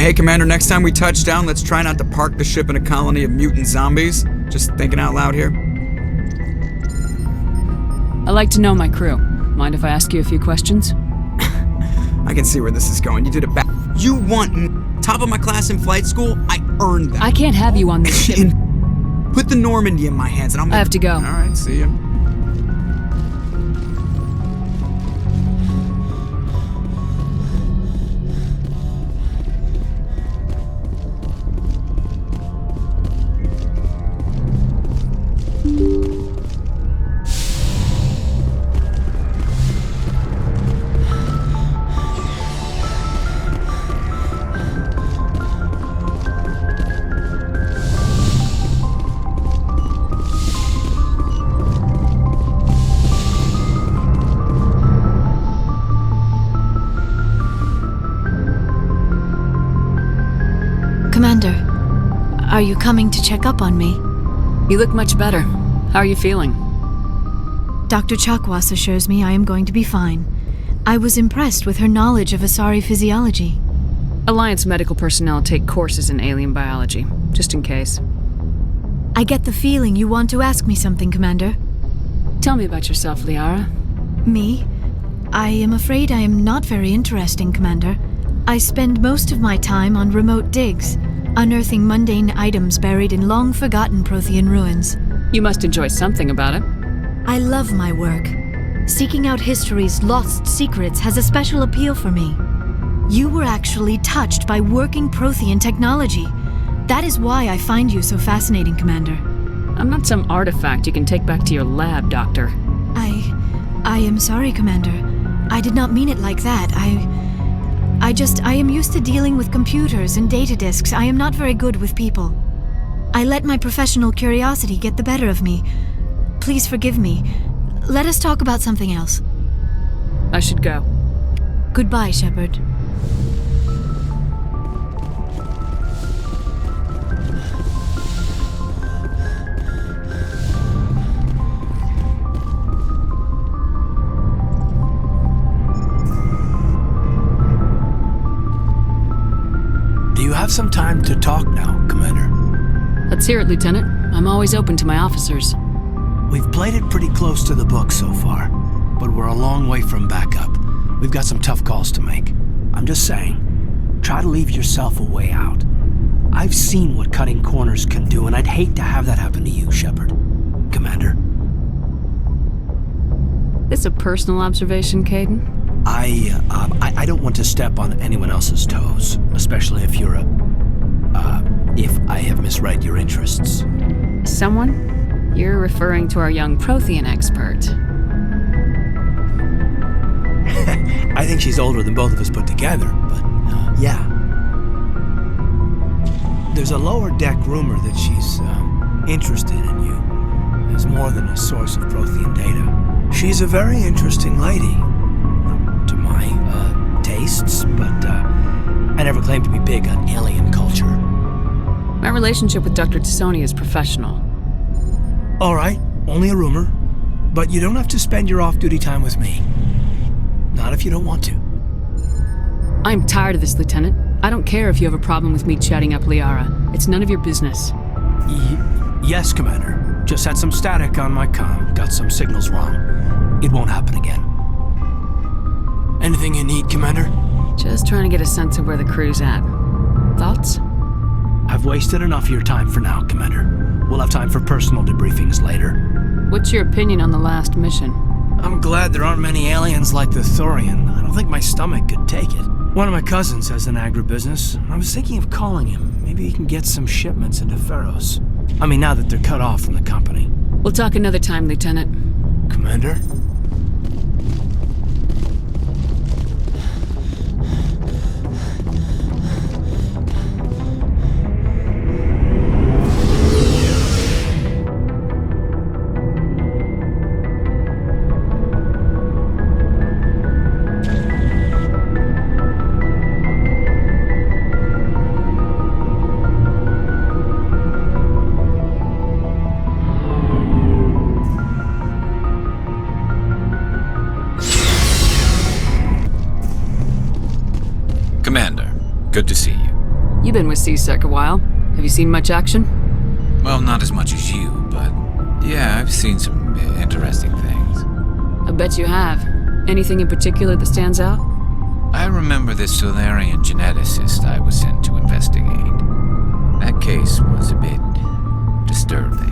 Hey, Commander, next time we touch down, let's try not to park the ship in a colony of mutant zombies. Just thinking out loud here. I like to know my crew. Mind if I ask you a few questions? I can see where this is going. You did it back. You want top of my class in flight school? I earned that. I can't have you on this ship. Put the Normandy in my hands and I have to go. Alright, see ya. Commander, are you coming to check up on me? You look much better. How are you feeling? Dr. Chakwas assures me I am going to be fine. I was impressed with her knowledge of Asari physiology. Alliance medical personnel take courses in alien biology, just in case. I get the feeling you want to ask me something, Commander. Tell me about yourself, Liara. Me? I am afraid I am not very interesting, Commander. I spend most of my time on remote digs, unearthing mundane items buried in long-forgotten Prothean ruins. You must enjoy something about it. I love my work. Seeking out history's lost secrets has a special appeal for me. You were actually touched by working Prothean technology. That is why I find you so fascinating, Commander. I'm not some artifact you can take back to your lab, Doctor. I am sorry, Commander. I did not mean it like that. I am used to dealing with computers and data disks. I am not very good with people. I let my professional curiosity get the better of me. Please forgive me. Let us talk about something else. I should go. Goodbye, Shepard. Do you have some time to talk now, Commander? Let's hear it, Lieutenant. I'm always open to my officers. We've played it pretty close to the book so far, but we're a long way from backup. We've got some tough calls to make. I'm just saying, try to leave yourself a way out. I've seen what cutting corners can do, and I'd hate to have that happen to you, Shepard. Commander. This a personal observation, Caden? I don't want to step on anyone else's toes, especially if you're if I have misread your interests. Someone? You're referring to our young Prothean expert. I think she's older than both of us put together, but, yeah. There's a lower deck rumor that she's, interested in you as more than a source of Prothean data. She's a very interesting lady. To my, tastes, but, I never claimed to be big on alien culture. My relationship with Dr. T'Soni is professional. All right, only a rumor, but you don't have to spend your off-duty time with me. Not if you don't want to. I'm tired of this, Lieutenant. I don't care if you have a problem with me chatting up Liara. It's none of your business. Yes, Commander. Just had some static on my comm. Got some signals wrong. It won't happen again. Anything you need, Commander? Just trying to get a sense of where the crew's at. Thoughts? I've wasted enough of your time for now, Commander. We'll have time for personal debriefings later. What's your opinion on the last mission? I'm glad there aren't many aliens like the Thorian. I don't think my stomach could take it. One of my cousins has an agribusiness. I was thinking of calling him. Maybe he can get some shipments into Pharos. I mean, now that they're cut off from the company. We'll talk another time, Lieutenant. Commander? Commander, good to see you. You've been with C-Sec a while. Have you seen much action? Well, not as much as you, but yeah, I've seen some interesting things. I bet you have. Anything in particular that stands out? I remember this Solarian geneticist I was sent to investigate. That case was a bit disturbing.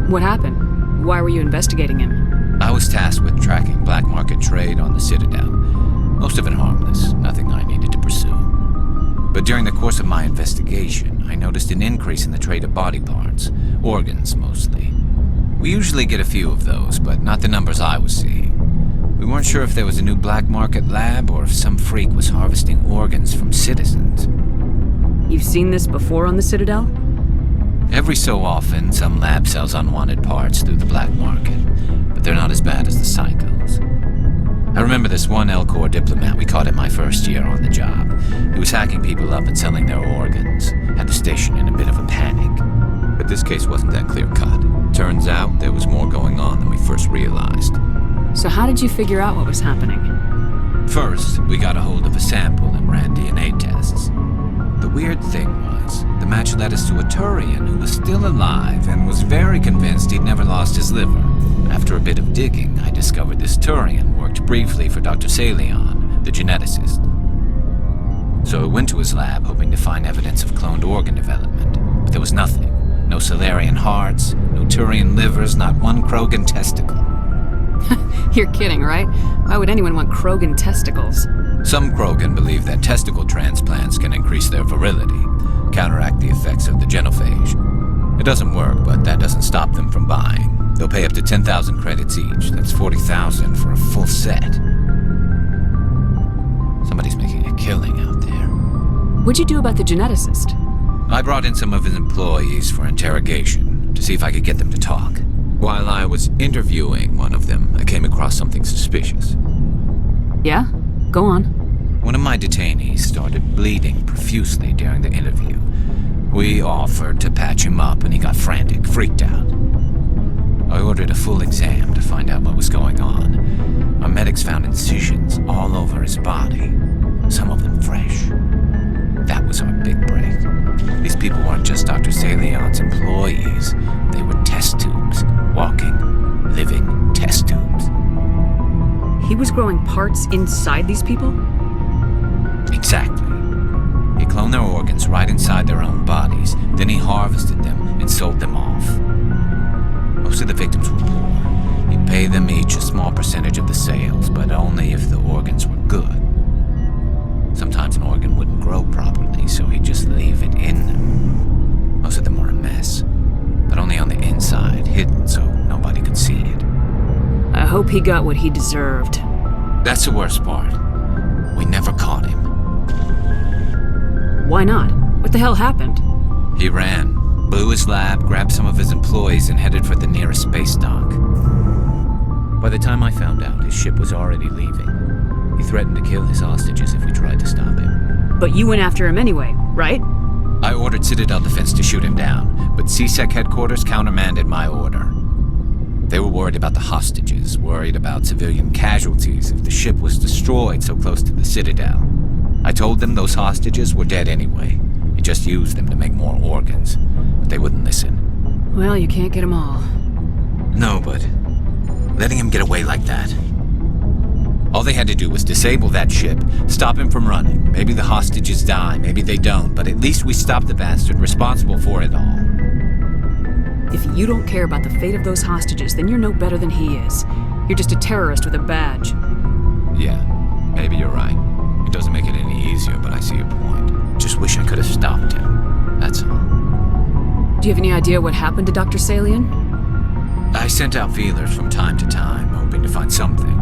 What happened? Why were you investigating him? I was tasked with tracking black market trade on the Citadel. Most of it harmless, nothing I needed to pursue. But during the course of my investigation, I noticed an increase in the trade of body parts, organs mostly. We usually get a few of those, but not the numbers I was seeing. We weren't sure if there was a new black market lab or if some freak was harvesting organs from citizens. You've seen this before on the Citadel? Every so often, some lab sells unwanted parts through the black market, but they're not as bad as the psychos. I remember this one L-Corps diplomat we caught in my first year on the job. He was hacking people up and selling their organs, had the station in a bit of a panic. But this case wasn't that clear-cut. Turns out there was more going on than we first realized. So how did you figure out what was happening? First, we got a hold of a sample and ran DNA tests. The weird thing was, the match led us to a Turian who was still alive and was very convinced he'd never lost his liver. After a bit of digging, I discovered this Turian worked briefly for Dr. Salion, the geneticist. So I went to his lab hoping to find evidence of cloned organ development, but there was nothing. No Solarian hearts, no Turian livers, not one Krogan testicle. You're kidding, right? Why would anyone want Krogan testicles? Some Krogan believe that testicle transplants can increase their virility, counteract the effects of the genophage. It doesn't work, but that doesn't stop them from buying. They'll pay up to 10,000 credits each. That's 40,000 for a full set. Somebody's making a killing out there. What'd you do about the geneticist? I brought in some of his employees for interrogation to see if I could get them to talk. While I was interviewing one of them, I came across something suspicious. Yeah? Go on. One of my detainees started bleeding profusely during the interview. We offered to patch him up and he got frantic, freaked out. I ordered a full exam to find out what was going on. Our medics found incisions all over his body, some of them fresh. That was our big break. These people weren't just Dr. Salion's employees. They were test tubes, walking, living test tubes. He was growing parts inside these people? Exactly. He cloned their organs right inside their own bodies, then he harvested them and sold them off. Most of the victims were poor. He'd pay them each a small percentage of the sales, but only if the organs were good. Sometimes an organ wouldn't grow properly, so he'd just leave it in them. Most of them were a mess, but only on the inside, hidden so nobody could see it. I hope he got what he deserved. That's the worst part. We never caught him. Why not? What the hell happened? He ran, blew his lab, grabbed some of his employees, and headed for the nearest space dock. By the time I found out, his ship was already leaving. He threatened to kill his hostages if we tried to stop him. But you went after him anyway, right? I ordered Citadel Defense to shoot him down, but C-Sec headquarters countermanded my order. They were worried about the hostages, worried about civilian casualties if the ship was destroyed so close to the Citadel. I told them those hostages were dead anyway. He just used them to make more organs, but they wouldn't listen. Well, you can't get them all. No, but letting him get away like that. All they had to do was disable that ship, stop him from running. Maybe the hostages die, maybe they don't, but at least we stopped the bastard responsible for it all. If you don't care about the fate of those hostages, then you're no better than he is. You're just a terrorist with a badge. Yeah, maybe you're right. It doesn't make it any easier, but I see your point. Just wish I could have stopped him. That's all. Do you have any idea what happened to Dr. Salion? I sent out feelers from time to time, hoping to find something.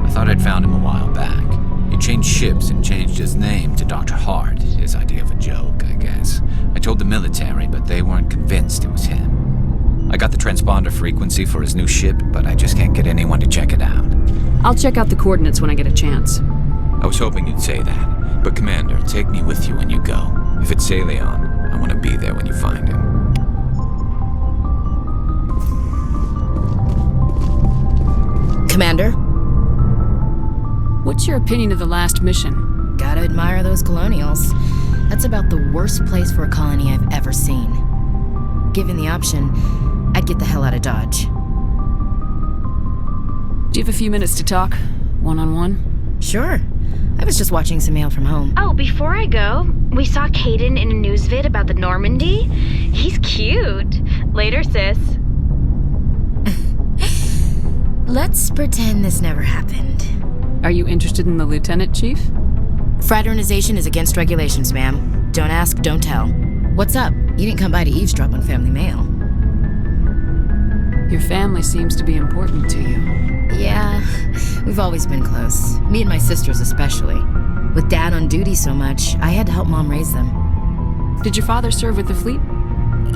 I thought I'd found him a while back. He changed ships and changed his name to Dr. Hart, his idea of a joke, I guess. I told the military, but they weren't convinced it was him. I got the transponder frequency for his new ship, but I just can't get anyone to check it out. I'll check out the coordinates when I get a chance. I was hoping you'd say that, but Commander, take me with you when you go. If it's Salion, I want to be there when you find him. Commander? What's your opinion of the last mission? Gotta admire those colonials. That's about the worst place for a colony I've ever seen. Given the option, I'd get the hell out of Dodge. Do you have a few minutes to talk? One-on-one? Sure. I was just watching some mail from home. Oh, before I go, we saw Caden in a news vid about the Normandy. He's cute. Later, sis. Let's pretend this never happened. Are you interested in the lieutenant, Chief? Fraternization is against regulations, ma'am. Don't ask, don't tell. What's up? You didn't come by to eavesdrop on family mail. Your family seems to be important to you. Yeah, we've always been close. Me and my sisters especially. With Dad on duty so much, I had to help Mom raise them. Did your father serve with the fleet?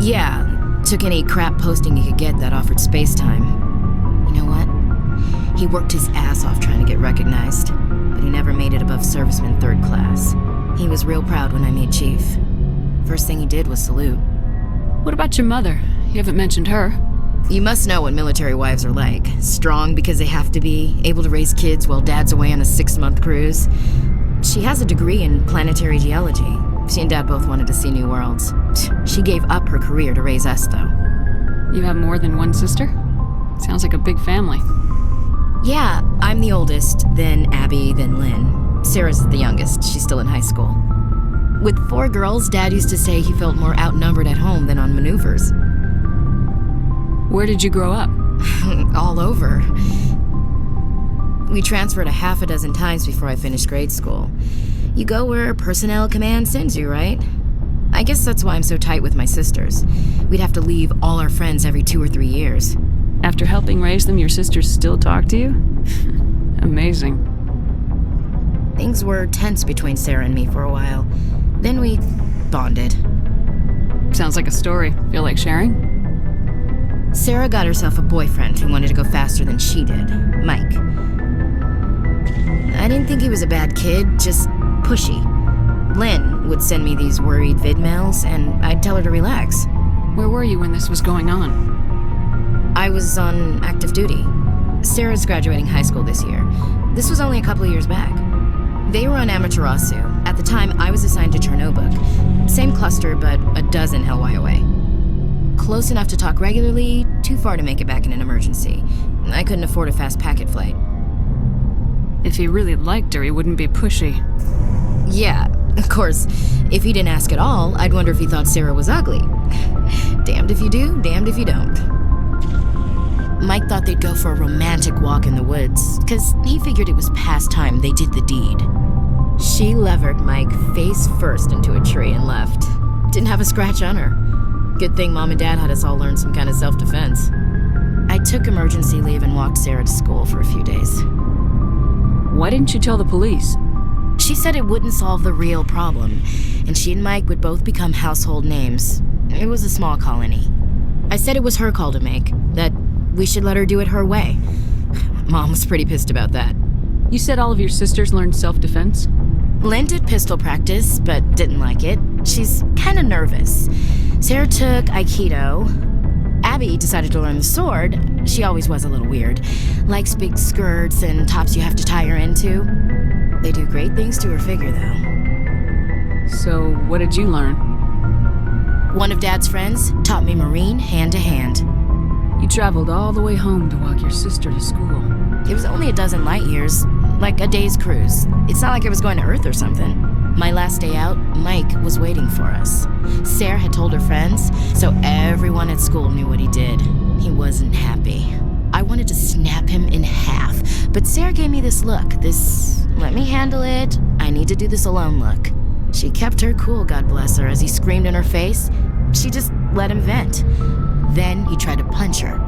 Yeah, took any crap posting he could get that offered space time. You know what? He worked his ass off trying to get recognized, but he never made it above serviceman 3rd class. He was real proud when I made Chief. First thing he did was salute. What about your mother? You haven't mentioned her. You must know what military wives are like. Strong because they have to be, able to raise kids while Dad's away on a 6-month cruise. She has a degree in planetary geology. She and Dad both wanted to see new worlds. She gave up her career to raise us, though. You have more than one sister? Sounds like a big family. Yeah, I'm the oldest, then Abby, then Lynn. Sarah's the youngest. She's still in high school. With 4 girls, Dad used to say he felt more outnumbered at home than on maneuvers. Where did you grow up? All over. We transferred a half a dozen times before I finished grade school. You go where personnel command sends you, right? I guess that's why I'm so tight with my sisters. We'd have to leave all our friends every 2 or 3 years. After helping raise them, your sisters still talk to you? Amazing. Things were tense between Sarah and me for a while. Then we bonded. Sounds like a story. Feel like sharing? Sarah got herself a boyfriend who wanted to go faster than she did, Mike. I didn't think he was a bad kid, just pushy. Lynn would send me these worried vid mails, and I'd tell her to relax. Where were you when this was going on? I was on active duty. Sarah's graduating high school this year. This was only a couple of years back. They were on Amaterasu. At the time, I was assigned to Chernobog. Same cluster, but a dozen LY away. Close enough to talk regularly, too far to make it back in an emergency. I couldn't afford a fast packet flight. If he really liked her, he wouldn't be pushy. Yeah, of course. If he didn't ask at all, I'd wonder if he thought Sarah was ugly. Damned if you do, damned if you don't. Mike thought they'd go for a romantic walk in the woods, because he figured it was past time they did the deed. She levered Mike face first into a tree and left. Didn't have a scratch on her. Good thing Mom and Dad had us all learn some kind of self-defense. I took emergency leave and walked Sarah to school for a few days. Why didn't you tell the police? She said it wouldn't solve the real problem, and she and Mike would both become household names. It was a small colony. I said it was her call to make, that we should let her do it her way. Mom was pretty pissed about that. You said all of your sisters learned self-defense? Lynn did pistol practice, but didn't like it. She's kind of nervous. Sarah took Aikido. Abby decided to learn the sword. She always was a little weird. Likes big skirts and tops you have to tie her into. They do great things to her figure, though. So, what did you learn? One of Dad's friends taught me Marine hand to hand. You traveled all the way home to walk your sister to school. It was only a dozen light years, like a day's cruise. It's not like I was going to Earth or something. My last day out, Mike was waiting for us. Sarah had told her friends, so everyone at school knew what he did. He wasn't happy. I wanted to snap him in half, but Sarah gave me this look, this let me handle it, I need to do this alone look. She kept her cool, God bless her, as he screamed in her face. She just let him vent. Then he tried to punch her.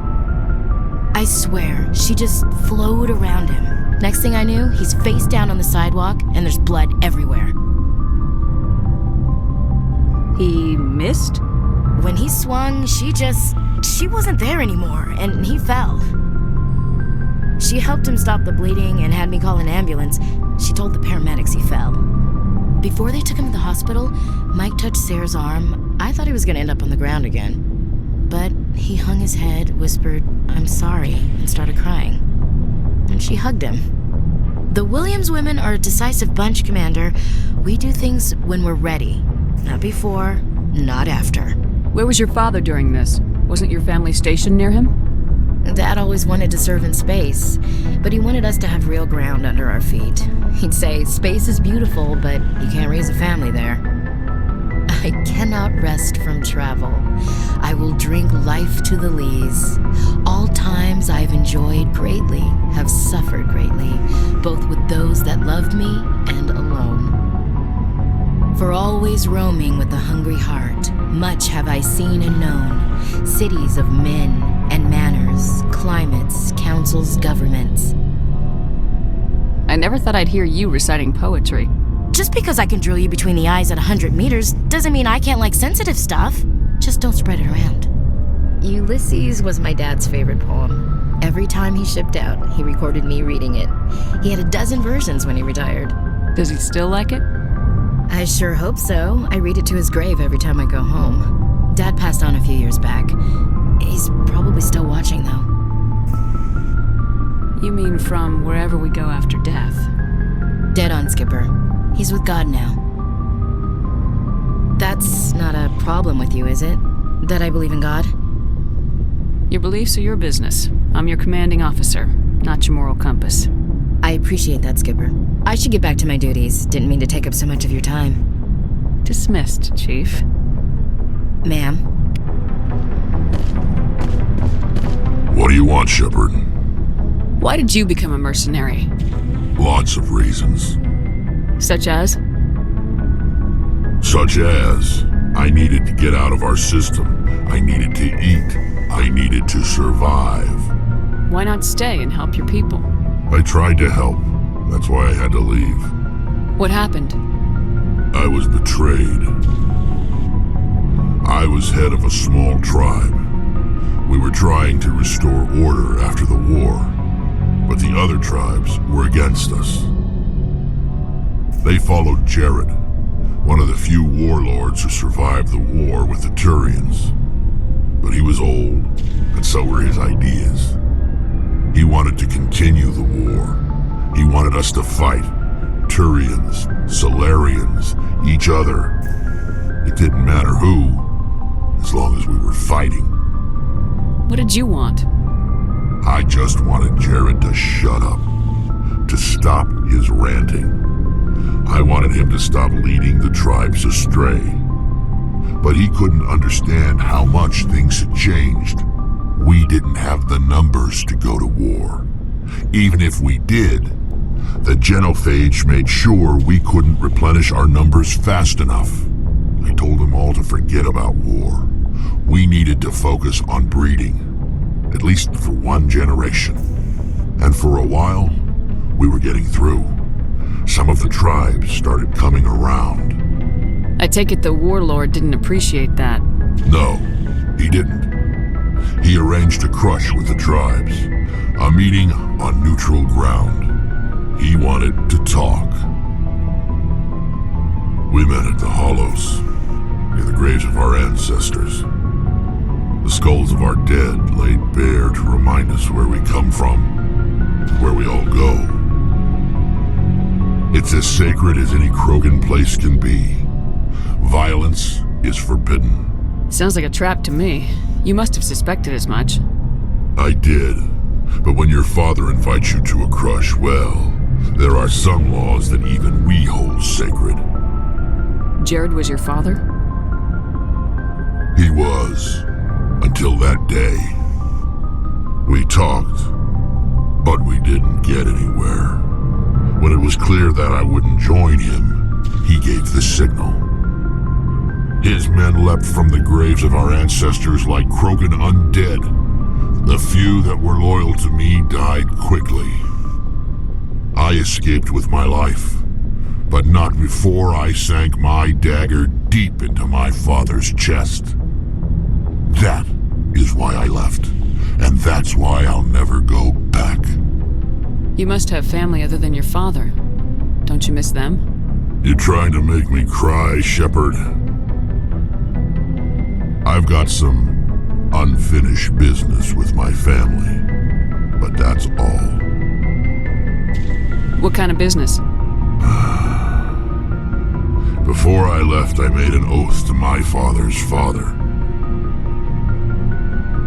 I swear, she just flowed around him. Next thing I knew, he's face down on the sidewalk, and there's blood everywhere. He missed? When he swung, she wasn't there anymore, and he fell. She helped him stop the bleeding and had me call an ambulance. She told the paramedics he fell. Before they took him to the hospital, Mike touched Sarah's arm. I thought he was gonna end up on the ground again. But he hung his head, whispered, "I'm sorry," and started crying. And she hugged him. The Williams women are a decisive bunch, Commander. We do things when we're ready. Not before, not after. Where was your father during this? Wasn't your family stationed near him? Dad always wanted to serve in space, but he wanted us to have real ground under our feet. He'd say, space is beautiful, but you can't raise a family there. I cannot rest from travel. I will drink life to the lees. All times I've enjoyed greatly, have suffered greatly, both with those that loved me and alone. For always roaming with a hungry heart, much have I seen and known, cities of men and manners, climates, councils, governments. I never thought I'd hear you reciting poetry. Just because I can drill you between the eyes at 100 meters doesn't mean I can't like sensitive stuff. Just don't spread it around. Ulysses was my dad's favorite poem. Every time he shipped out, he recorded me reading it. He had a dozen versions when he retired. Does he still like it? I sure hope so. I read it to his grave every time I go home. Dad passed on a few years back. He's probably still watching, though. You mean from wherever we go after death? Dead on, Skipper. He's with God now. That's not a problem with you, is it? That I believe in God? Your beliefs are your business. I'm your commanding officer, not your moral compass. I appreciate that, Skipper. I should get back to my duties. Didn't mean to take up so much of your time. Dismissed, Chief. Ma'am. What do you want, Shepard? Why did you become a mercenary? Lots of reasons. Such as? Such as, I needed to get out of our system. I needed to eat. I needed to survive. Why not stay and help your people? I tried to help. That's why I had to leave. What happened? I was betrayed. I was head of a small tribe. We were trying to restore order after the war, but the other tribes were against us. They followed Jared, one of the few warlords who survived the war with the Turians. But he was old, and so were his ideas. He wanted to continue the war. He wanted us to fight. Turians, Solarians, each other. It didn't matter who, as long as we were fighting. What did you want? I just wanted Jared to shut up, to stop his ranting. I wanted him to stop leading the tribes astray. But he couldn't understand how much things had changed. We didn't have the numbers to go to war. Even if we did, the genophage made sure we couldn't replenish our numbers fast enough. I told them all to forget about war. We needed to focus on breeding, at least for one generation. And for a while, we were getting through. Some of the tribes started coming around. I take it the warlord didn't appreciate that. No, he didn't. He arranged a crush with the tribes, a meeting on neutral ground. He wanted to talk. We met at the Hollows, near the graves of our ancestors. The skulls of our dead laid bare to remind us where we come from, where we all go. It's as sacred as any Krogan place can be. Violence is forbidden. Sounds like a trap to me. You must have suspected as much. I did. But when your father invites you to a crush, well, there are some laws that even we hold sacred. Jared was your father? He was. Until that day. We talked, but we didn't get anywhere. When it was clear that I wouldn't join him, he gave the signal. His men leapt from the graves of our ancestors like Krogan undead. The few that were loyal to me died quickly. I escaped with my life, but not before I sank my dagger deep into my father's chest. That is why I left, and that's why I'll never go back. You must have family other than your father. Don't you miss them? You're trying to make me cry, Shepard. I've got some unfinished business with my family, but that's all. What kind of business? Before I left, I made an oath to my father's father.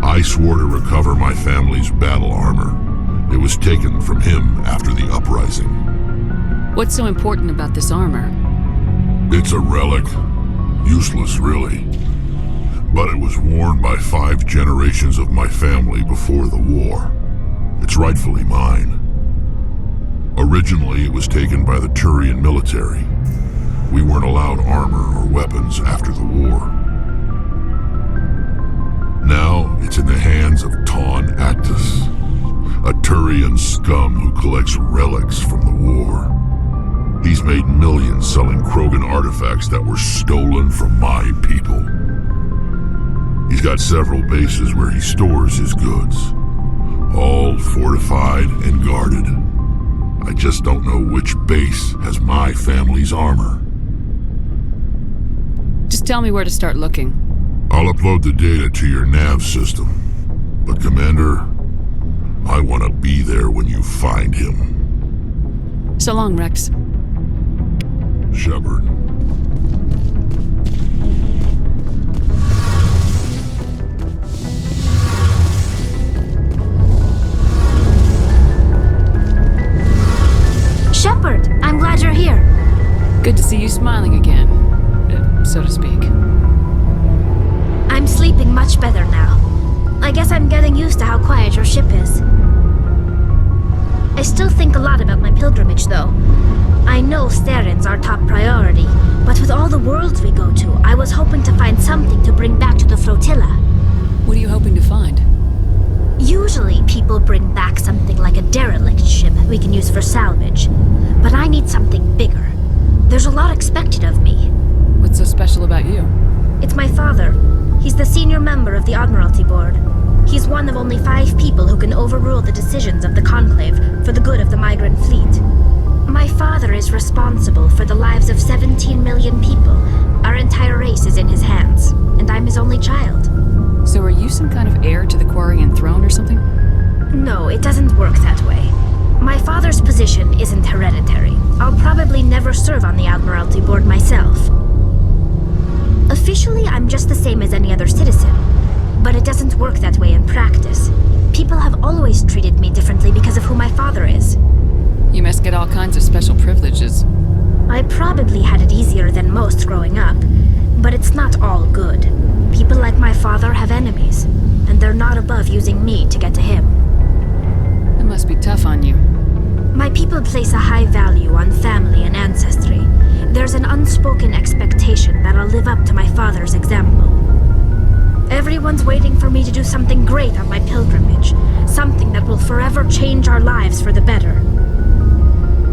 I swore to recover my family's battle armor. It was taken from him after the uprising. What's so important about this armor? It's a relic. Useless, really. But it was worn by 5 generations of my family before the war. It's rightfully mine. Originally, it was taken by the Turian military. We weren't allowed armor or weapons after the war. Now, it's in the hands of Ton Actus, a Turian scum who collects relics from the war. He's made millions selling Krogan artifacts that were stolen from my people. He's got several bases where he stores his goods, all fortified and guarded. I just don't know which base has my family's armor. Just tell me where to start looking. I'll upload the data to your nav system. But Commander, I want to be there when you find him. So long, Rex. Shepard. Shepard, I'm glad you're here. Good to see you smiling again, so to speak. I'm sleeping much better now. I guess I'm getting used to how quiet your ship is. I still think a lot about my pilgrimage, though. I know Starin's our top priority, but with all the worlds we go to, I was hoping to find something to bring back to the flotilla. What are you hoping to find? Usually, people bring back something like a derelict ship we can use for salvage. But I need something bigger. There's a lot expected of me. What's so special about you? It's my father. He's the senior member of the Admiralty Board. He's one of only 5 people who can overrule the decisions of the Conclave for the good of the migrant fleet. My father is responsible for the lives of 17 million people. Our entire race is in his hands, and I'm his only child. So are you some kind of heir to the Quarian throne or something? No, it doesn't work that way. My father's position isn't hereditary. I'll probably never serve on the Admiralty Board myself. Officially, I'm just the same as any other citizen. But it doesn't work that way in practice. People have always treated me differently because of who my father is. You must get all kinds of special privileges. I probably had it easier than most growing up, but it's not all good. People like my father have enemies, and they're not above using me to get to him. It must be tough on you. My people place a high value on family and ancestry. There's an unspoken expectation that I'll live up to my father's example. Everyone's waiting for me to do something great on my pilgrimage, something that will forever change our lives for the better.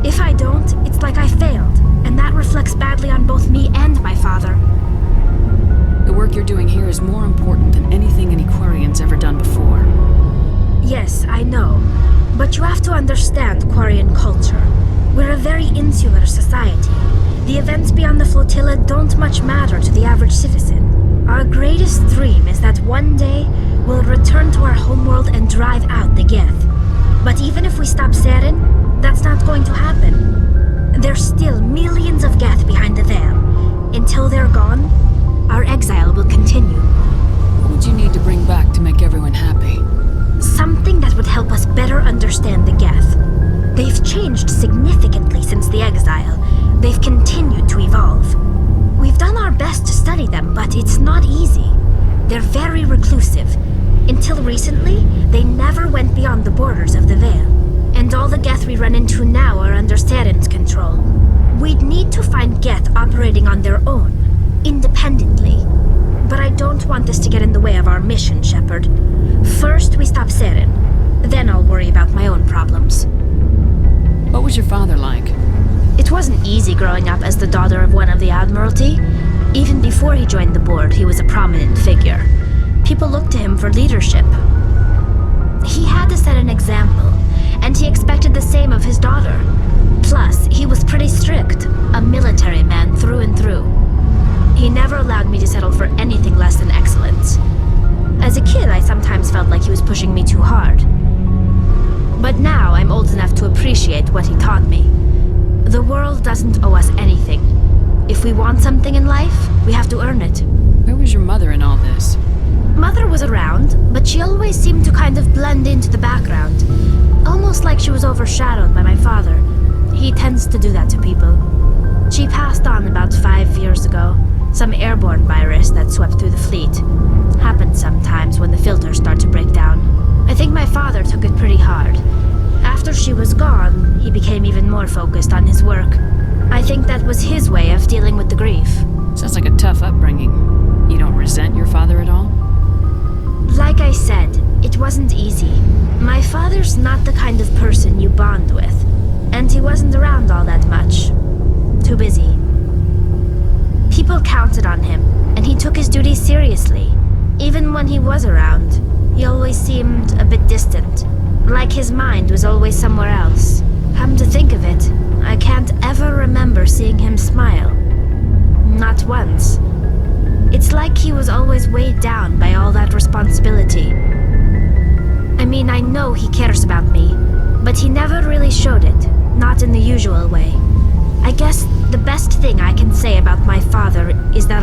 If I don't, it's like I failed, and that reflects badly on both me and my father. The work you're doing here is more important than anything any Quarian's ever done before. Yes, I know. But you have to understand Quarian culture. We're a very insular society. The events beyond the flotilla don't much matter to the average citizen. Our greatest dream is that one day we'll return to our homeworld and drive out the Geth. But even if we stop Saren, that's not going to happen. There's still millions of Geth behind the veil. Until they're gone, our exile will continue. What would you need to bring back to make everyone happy? Something that would help us better understand the Geth. They've changed significantly since the exile. They've continued to evolve. We've done our best to study them, but it's not easy. They're very reclusive. Until recently, they never went beyond the borders of the Veil. And all the Geth we run into now are under Saren's control. We'd need to find Geth operating on their own, independently. But I don't want this to get in the way of our mission, Shepard. First, we stop Saren. Then I'll worry about my own problems. What was your father like? It wasn't easy growing up as the daughter of one of the Admiralty. Even before he joined the board, he was a prominent figure. People looked to him for leadership. He had to set an example, and he expected the same of his daughter. Plus, he was pretty strict, a military man through and through. He never allowed me to settle for anything less than excellence. As a kid, I sometimes felt like he was pushing me too hard. But now I'm old enough to appreciate what he taught me. The world doesn't owe us anything. If if we want something in life, we have to earn it. Where was your mother in all this? Mother was around, but she always seemed to kind of blend into the background. Almost like she was overshadowed by my father. He tends to do that to people. She passed on about 5 years ago. Some airborne virus that swept through the fleet. Happens sometimes when the filters start to break down. I think my father took it pretty hard. After she was gone, he became even more focused on his work. I think that was his way of dealing with the grief. Sounds like a tough upbringing. You don't resent your father at all? Like I said, it wasn't easy. My father's not the kind of person you bond with. And he wasn't around all that much. Too busy. People counted on him, and he took his duties seriously. Even when he was around, he always seemed a bit distant. Like his mind was always somewhere else. Come to think of it, I can't ever remember seeing him smile. Not once. It's like he was always weighed down by all that responsibility. I mean, I know he cares about me, but he never really showed it, not in the usual way. I guess the best thing I can say about my father is that